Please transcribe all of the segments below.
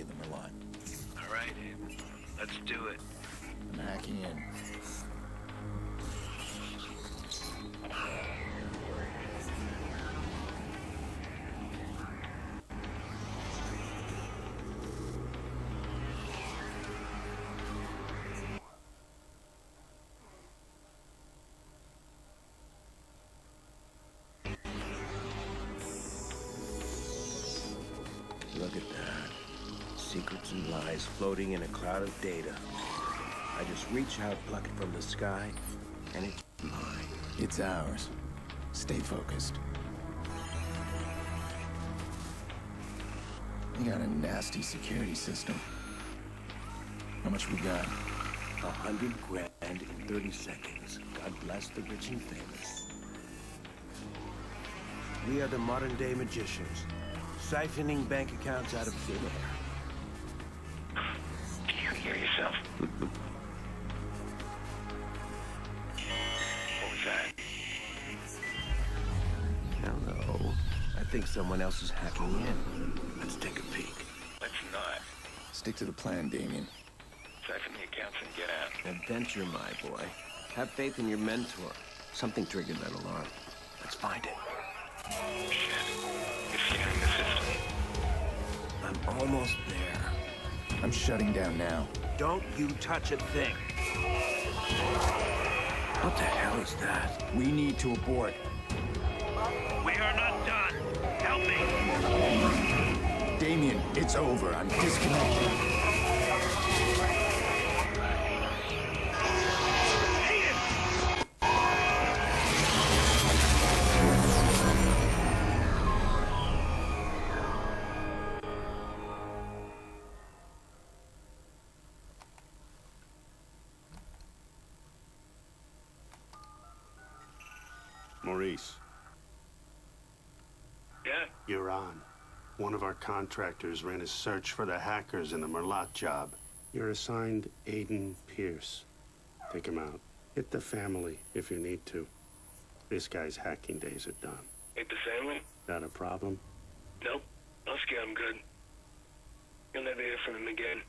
of the Merlot. All right, let's do it. I'm hacking in. Look at that. Secrets and lies floating in a cloud of data. I just reach out, pluck it from the sky, and it's mine. It's ours. Stay focused. You got a nasty security system. How much we got? 100 grand in 30 seconds. God bless the rich and famous. We are the modern-day magicians, siphoning bank accounts out of thin air. Can you hear yourself? What was that? Hello. I think someone else is hacking in. Let's take a peek. Let's not. Stick to the plan, Damien. Siphon the accounts and get out. Adventure, my boy. Have faith in your mentor. Something triggered that alarm. Let's find it. Shit. You're scanning the system. I'm almost there. I'm shutting down now. Don't you touch a thing. What the hell is that? We need to abort. We are not done. Help me. Damien, it's over. I'm disconnected. Maurice, Yeah? you're on. One of our contractors ran a search for the hackers in the Merlot job. You're assigned Aiden Pierce. Take him out. Hit the family if you need to. This guy's hacking days are done. Ain't the family? Got a problem? Nope. I'll scare him good. You'll never hear from him again.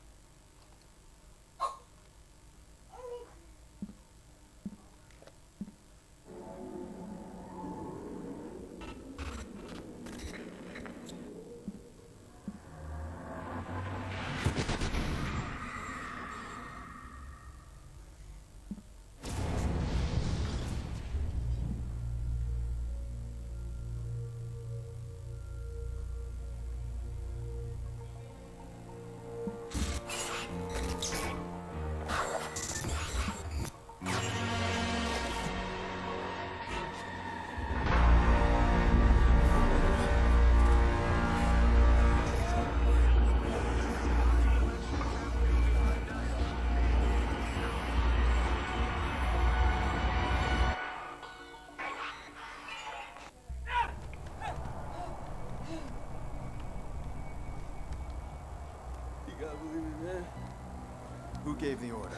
Who gave the order?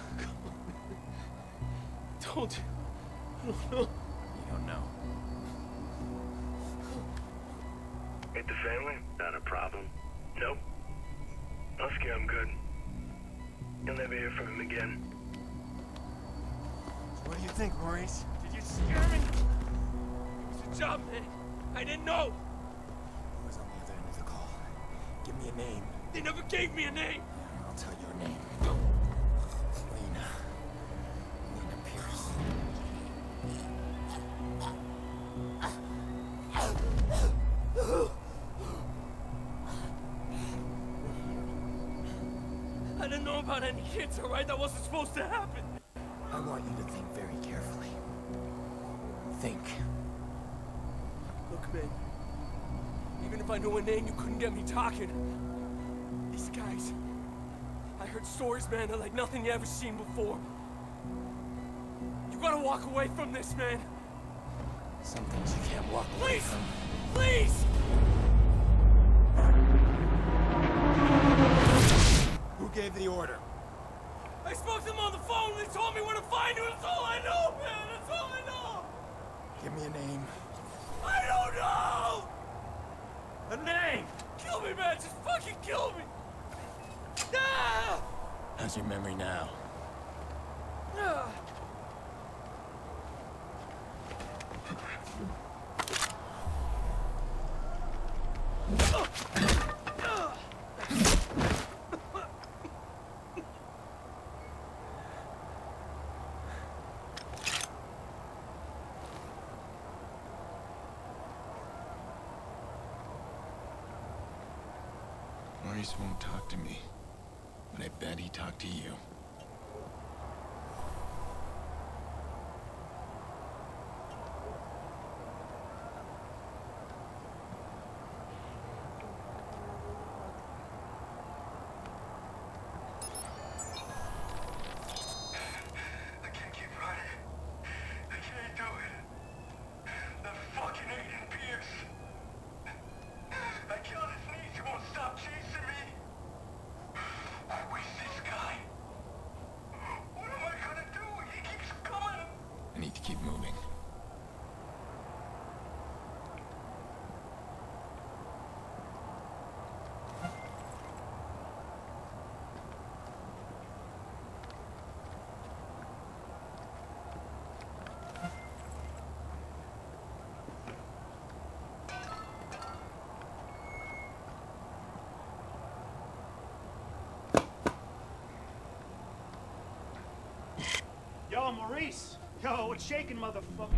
Told you. I don't know. You don't know. Ain't the family? Got a problem? Nope. I'll scare him good. You'll never hear from him again. What do you think, Maurice? Did you scare me? It was a job, man. I didn't know. Who was on the other end of the call? Give me a name. They never gave me a name. I'll tell your name. Lena. Lena Pierce. I didn't know about any kids, all right? That wasn't supposed to happen. I want you to think very carefully. Think. Look, man. Even if I knew a name, you couldn't get me talking. These guys. I heard stories, man, that like nothing you ever seen before. You gotta walk away from this, man. Some things you can't walk away Please! from. Please! Who gave the order? I spoke to them on the phone and they told me where to find you. That's all I know, man. That's all I know. Give me a name. I don't know! A name! Kill me, man. Just fucking kill me. How's your memory now? Maurice won't talk to me, but I bet he talked to you. I can't keep running. I can't do it. That fucking Aiden Pierce. I killed his niece. He won't stop chasing me. Where's this guy? What am I gonna do? He keeps coming. I need to keep moving. Yo, Maurice! Yo, what's shaking, motherfucker?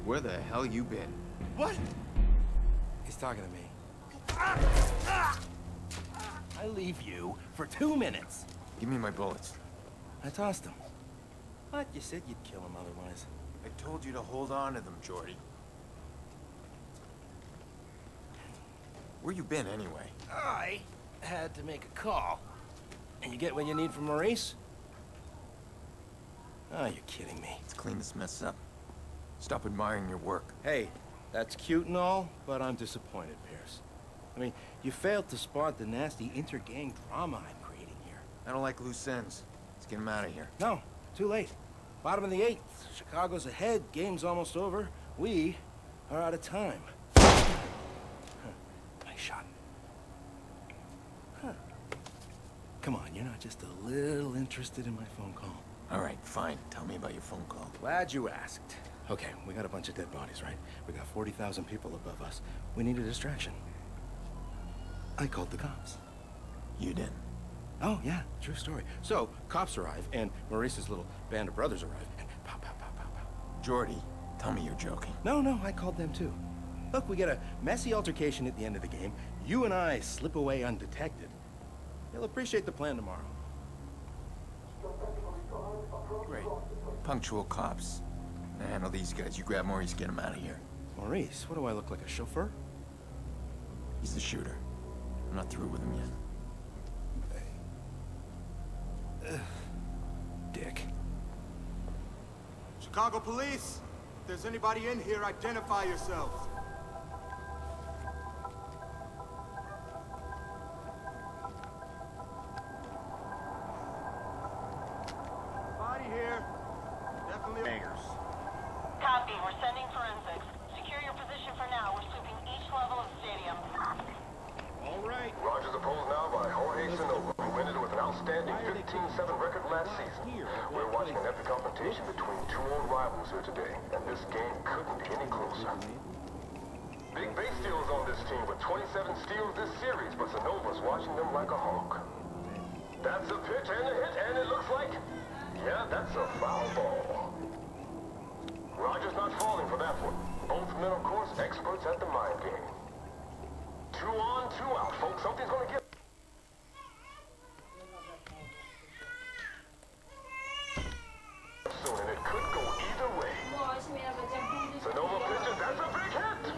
Where the hell you been? What? He's talking to me. I leave you for 2 minutes. Give me my bullets. I tossed him. What? You said you'd kill him otherwise. I told you to hold on to them, Jordy. Where you been, anyway? I had to make a call. And you get what you need from Maurice? Oh, you're kidding me. Let's clean this mess up. Stop admiring your work. Hey, that's cute and all, but I'm disappointed, Pierce. I mean, you failed to spot the nasty inter-gang drama I'm creating here. I don't like loose ends. Let's get him out of here. No, too late. Bottom of the 8th. Chicago's ahead. Game's almost over. We are out of time. Huh. Nice shot. Huh. Come on, you're not just a little interested in my phone call. All right, fine. Tell me about your phone call. Glad you asked. Okay, we got a bunch of dead bodies, right? We got 40,000 people above us. We need a distraction. I called the cops. You did. Oh, yeah, true story. So, cops arrive, and Maurice's little band of brothers arrive, and pow, pow, pow, pow, pow. Jordy, tell me you're joking. No, I called them too. Look, we get a messy altercation at the end of the game. You and I slip away undetected. You'll appreciate the plan tomorrow. Great. Punctual cops. I handle these guys. You grab Maurice, get him out of here. Maurice, what do I look like, a chauffeur? He's the shooter. I'm not through with him yet. Dick. Chicago Police! If there's anybody in here, identify yourselves. Body here. Definitely bangers. Copy. We're sending forensics. Secure your position for now. We're sweeping each level of the stadium. All right. Rogers opposed now by Jorge Sonova, who ended with an outstanding 15-7 record last season. We're watching an epic confrontation between two old rivals here today, and this game couldn't be any closer. Big base steals on this team with 27 steals this series, but Sonova's watching them like a hawk. That's a pitch and a hit, and it looks like, yeah, that's a foul ball. Rogers not falling for that one. Both men, of course, experts at the mind game. 2 on, 2 out, folks. Something's gonna give. Soon, and it could go either way. Sonova pitches. That's a big hit.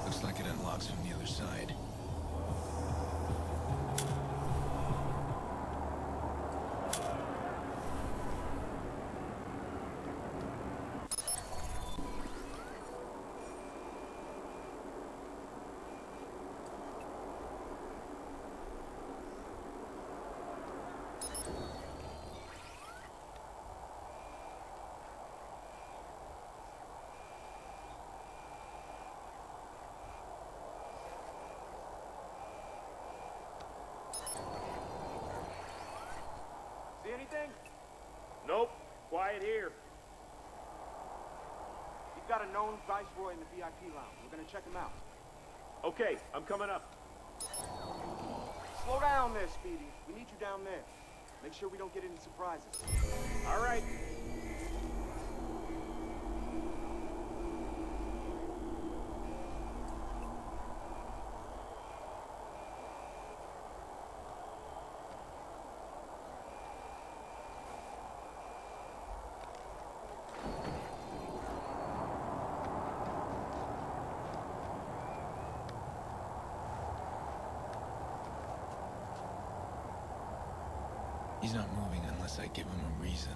Looks like it unlocks from the other side. found Viceroy in the VIP lounge. We're gonna check him out. Okay, I'm coming up. Slow down there, Speedy. We need you down there. Make sure we don't get any surprises. All right. He's not moving unless I give him a reason.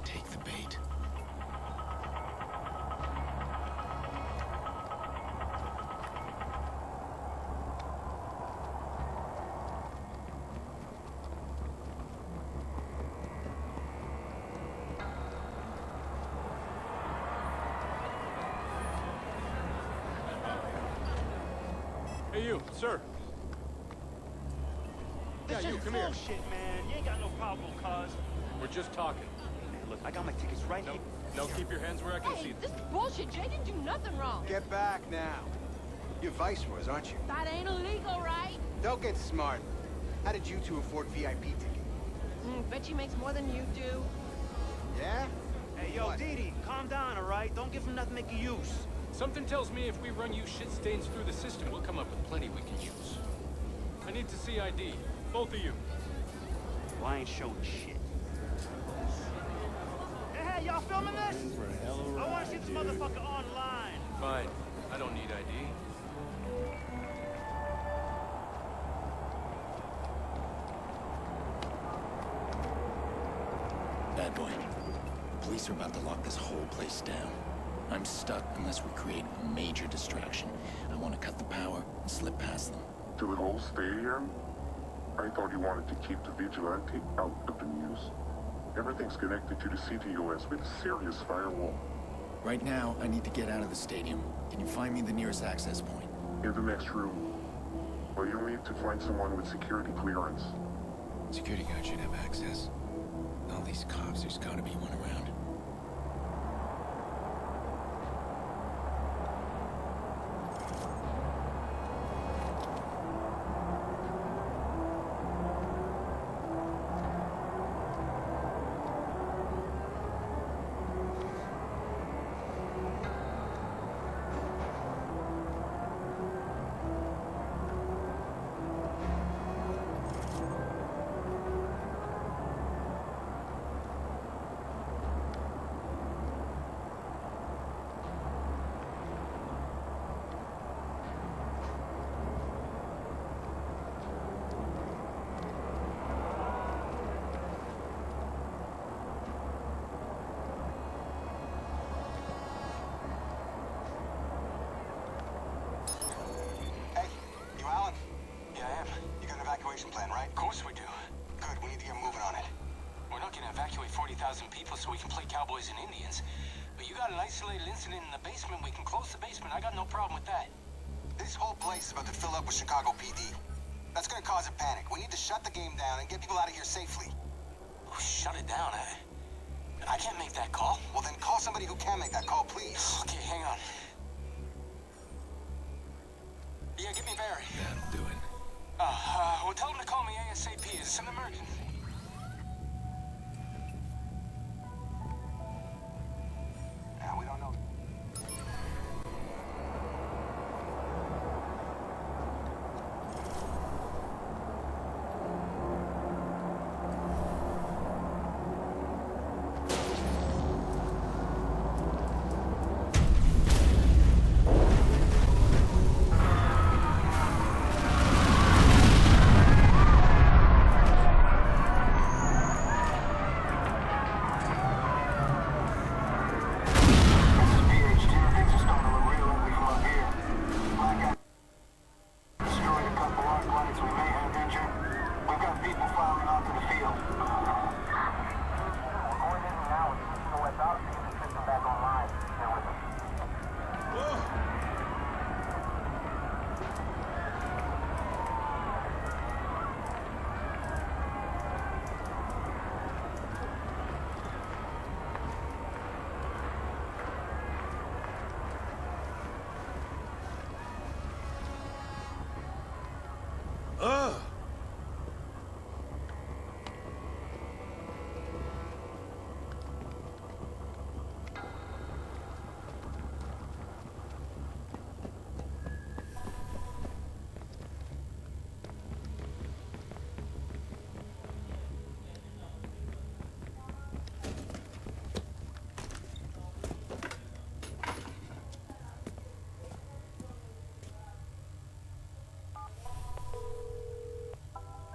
Take the bait. Hey, you, sir. Yeah, you, come here. Bullshit, man. You ain't got no problem, cuz. We're just talking. Look, I got my tickets right here. No, keep your hands where I can see Hey, them. this is bullshit. Jay didn't do nothing wrong. Get back now. You're Viceroys, aren't you? That ain't illegal, right? Don't get smart. How did you two afford VIP tickets? Bet you makes more than you do. Yeah? Hey, yo, What? Dee Dee, calm down, all right? Don't give him nothing to make a use. Something tells me if we run you shit stains through the system, we'll come up with plenty we can use. I need to see ID. Both of you. Well, I ain't showing shit. Hey, y'all filming this? I want to see this motherfucker online. Fine. I don't need ID. Bad boy. Police are about to lock this whole place down. I'm stuck unless we create a major distraction. I want to cut the power and slip past them. To the whole stadium? I thought you wanted to keep the vigilante out of the news. Everything's connected to the CTOS with a serious firewall. Right now, I need to get out of the stadium. Can you find me the nearest access point? In the next room. But you'll need to find someone with security clearance. Security guard should have access. All these cops, there's gotta be one around. Plan, right? Of course we do. Good, we need to get moving on it. We're not gonna evacuate 40,000 people so we can play cowboys and Indians. But you got an isolated incident in the basement, we can close the basement. I got no problem with that. This whole place is about to fill up with Chicago PD. That's gonna cause a panic. We need to shut the game down and get people out of here safely. Shut it down, I can't make that call. Well, then call somebody who can make that call, please. Okay, hang on. Yeah, give me Barry. That'll do it. Well, tell him to call me ASAP. Is this an emergency? Yeah, we don't know.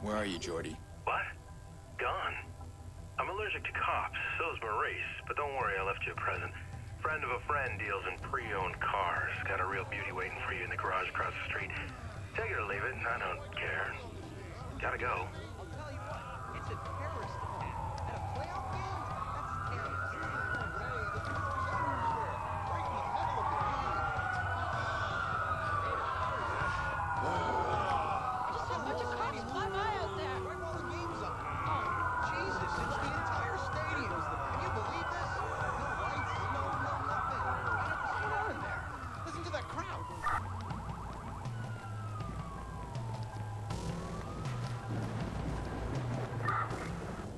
Where are you, Jordy? What? Gone. I'm allergic to cops, so's Maurice, but don't worry, I left you a present. Friend of a friend deals in pre-owned cars. Got a real beauty waiting for you in the garage across the street. Take it or leave it, I don't care. Gotta go. I'll tell you what, it's a terrorist attack. At a playoff game? That's I just saw a bunch of cops fly by out there. right while the game's on. Jesus, it's the entire stadium. Can you believe this? No lights, no nothing. What's going on in there? Listen to that crowd.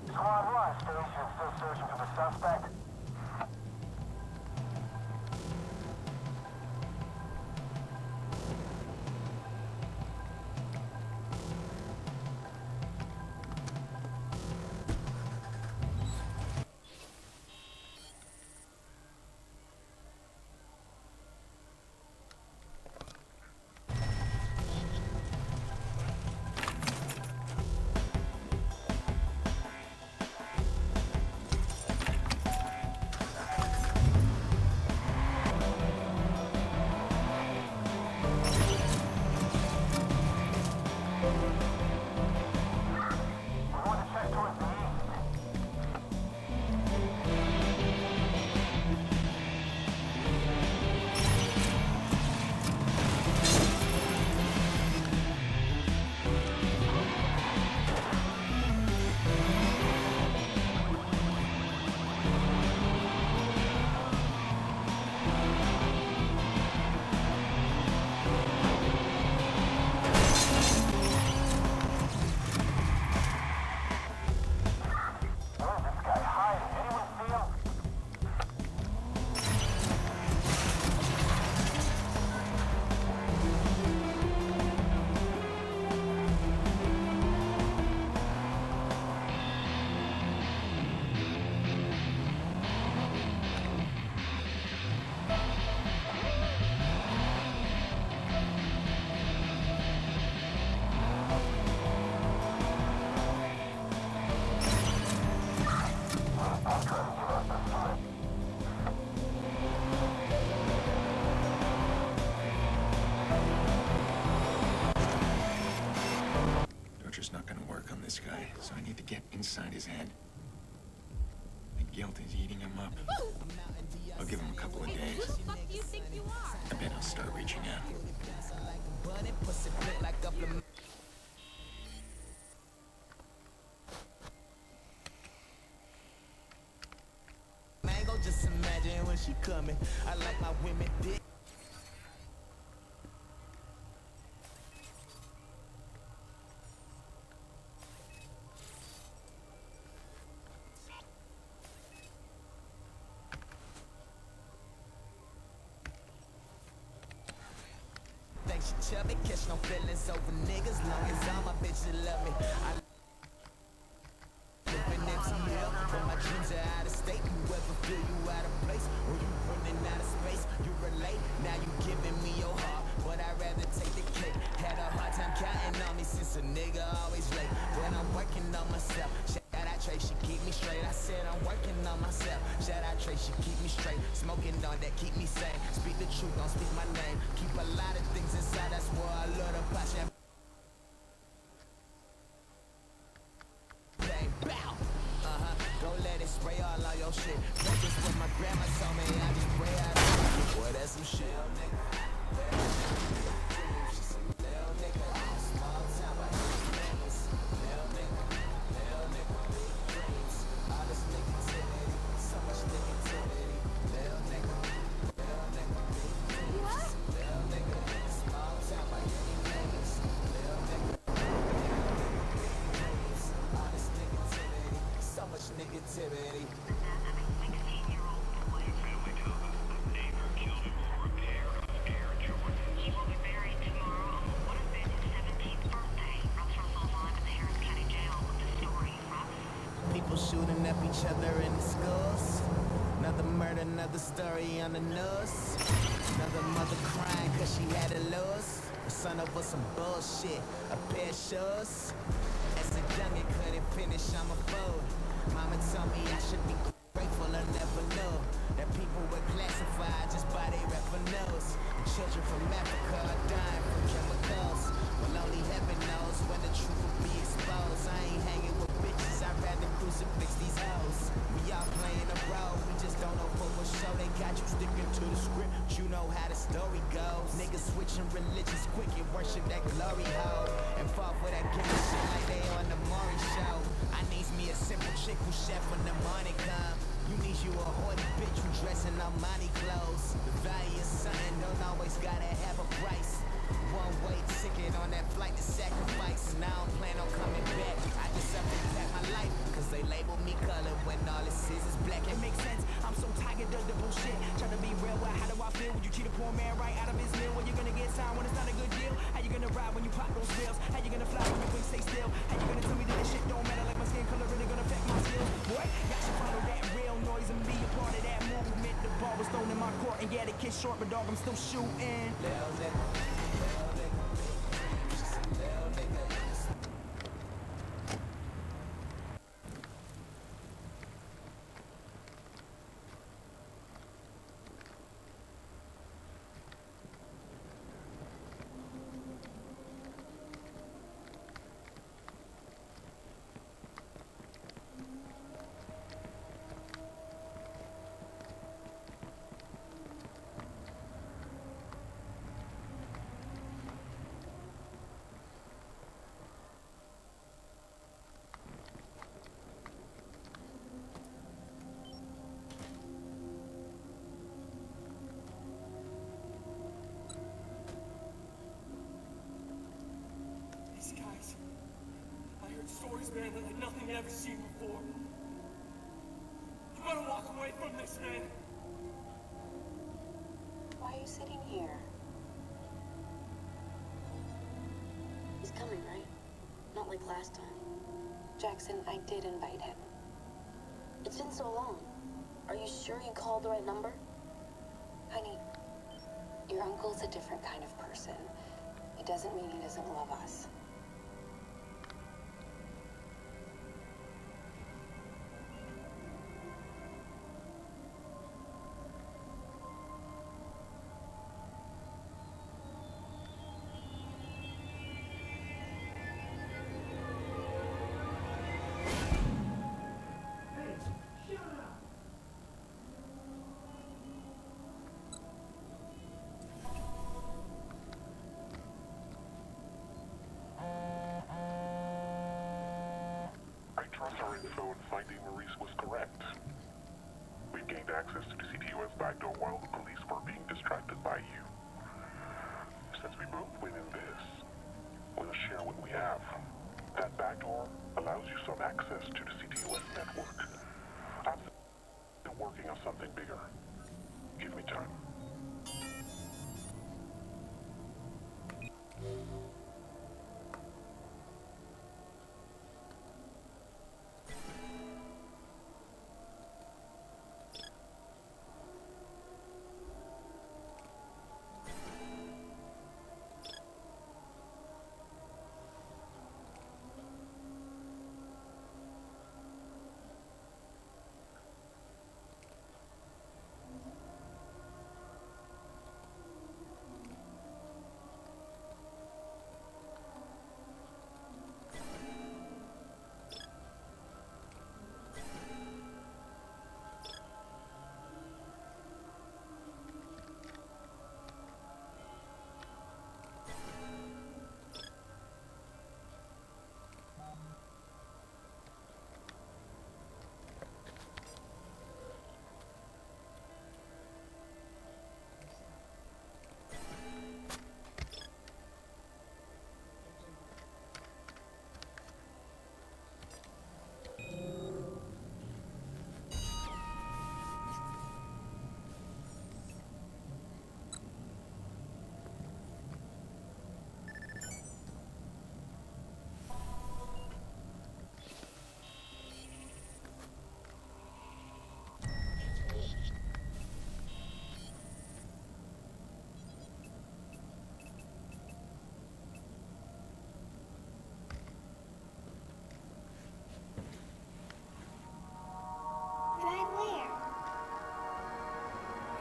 Squad 1, station still searching for the suspect. Torture's not gonna work on this guy, so I need to get inside his head. The guilt is eating him up. I'll give him a couple of Who days. the fuck do you think you are? I bet I'll start reaching out. Mango, just imagine when she coming. I like my women dick. Think she chubby, catch no feelings over niggas. Long as all my bitches love me. I live in MTL, but my dreams are out of state. You ever feel you out of place, or you running out of space? You relate, now you giving me your heart, but I'd rather take the cake. Had a hard time counting on me since a nigga always late. When I'm working on myself, shout out Trey, she keep me straight. I said I'm working on myself. Shout out Trey, she keep me straight. Smoking on that, keep me sane. Speak the truth, don't speak my name. Keep a lot of things inside, that's where I love the passion. Bang, bow. Go let it spray all on your shit. That's just what my grandma told me. I just pray out. Boy, that's some shit. Negativity. He will be buried tomorrow on what would have been his 17th birthday. Russ Russell's live at the Harris County Jail with the story. Russ? People shooting up each other in the schools. Another murder, another story on the news. Another mother crying cause she had to lose. The son of us some bullshit, a pair of shoes. young and couldn't finish, I'm a fool. Mama told me I should be grateful, I never knew that people were classified just by their revenues. And children from Africa are dying from chemicals. Well, only heaven knows when the truth will be exposed. I ain't hanging with bitches, I'd rather crucifix these hoes. We all playing a role, we just don't know for what show. They got you sticking to the script, but you know how the story goes. Niggas switching religions quick and worship that glory hole, and fall for that gimmick shit like they on the Maury show. I needs me a simple chick who chef when the money come. You need you a hoity bitch who dressing on money clothes. The value of something don't always gotta have a price. One way ticket on that flight to sacrifice, and I don't plan on coming back. I just up and pack my life, cause they label me colored when all it is black. It makes sense, I'm so tired of the bullshit. Try to be real, well, how do I feel when you cheat a poor man right out of his meal? When you gonna get signed when it's not a good deal? How you gonna ride when you pop those pills? How you gonna fly when your wings stay still? How you gonna tell me that this shit don't matter, like my skin color really gonna affect my skills? Boy, y'all should follow that real noise and be a part of that movement. The ball was thrown in my court, and yeah, the kid's short, but dog, I'm still shooting. Stories, man, that like nothing you ever seen before. You gotta walk away from this, man. Why are you sitting here? He's coming, right? Not like last time. Jackson, I did invite him. It's been so long. Are you sure you called the right number? Honey, your uncle's a different kind of person. It doesn't mean he doesn't love us. Our info in finding Maurice was correct. We've gained access to the CTOS backdoor while the police were being distracted by you. Since we both win in this, we'll share what we have. That backdoor allows you some access to the CTOS network. I'm still working on something bigger. Give me time.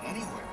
anywhere.